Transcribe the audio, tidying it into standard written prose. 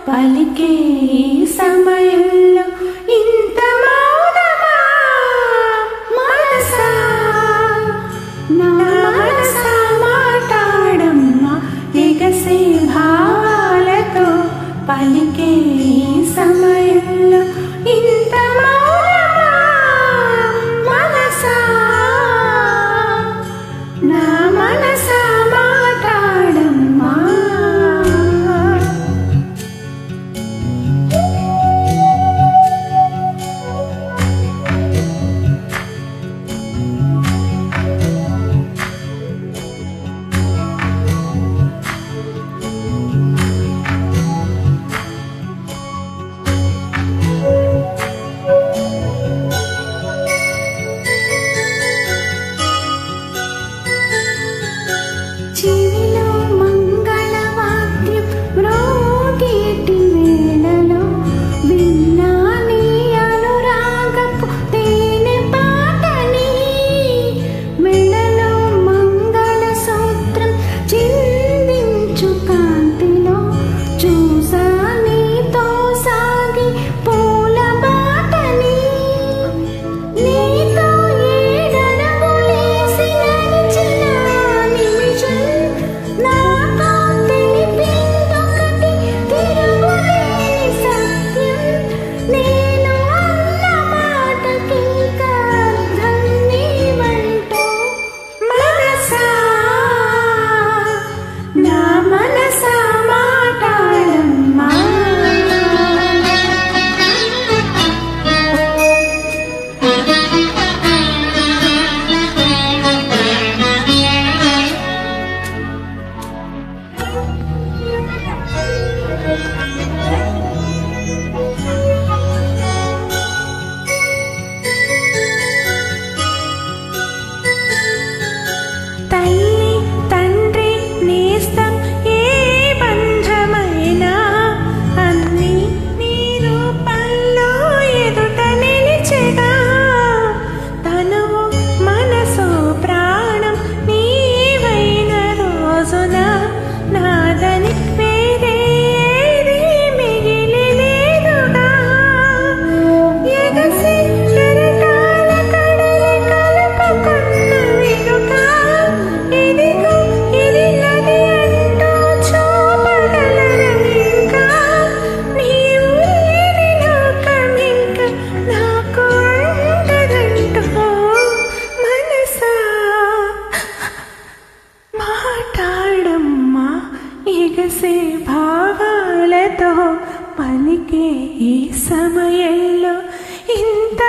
పలికే ఈ సమయంలో ఇంత మౌనమా మనసా నా మనసా మాట్లాడమ్మా ఎగసే భావాలతో పలికే ఈ సమయంలో ఇంత మౌనమా మనసా నా మనసా మాట్లాడమ్మా చెవిలో మంగళవాద్యం మ్రోగేటి వేళలో విన్నా నీ అనురాగపు తేనె పాటని మెడలో మంగళ సూత్రం చిందించు కాంతిలో చూసా నీతో సాగి పూల బాటని నీతో ఏడనములేసి నడిచిన నిమిషం నాతో తెలిపిందొకటి తిరుగులేని సత్యం నేను అన్న మాటకింకా అర్థం నీవంటూ మనసా నా మనసా మాట్లాడమ్మా తల్లి తండ్రి నేస్తం ఏ బంధమైనా అన్నీ నీ రూపంలో ఎదుట నిలిచెగా తనువు మనసు ప్రాణం నీవైన రోజున నాదని వేరేది మిగిలి లేదుగా ఎగసి కెరటాల కడలి కలుపుకున్న వెనుక ఇదిగో ఇది నది అంటూ చూపగలరనింకా నీవు లేని లోకమింక నాకు ఉండదంటూ మనసా మాట్లాడమ్మా ఎగసే భావాలతో పలికే ఈ సమయంలో ఇంత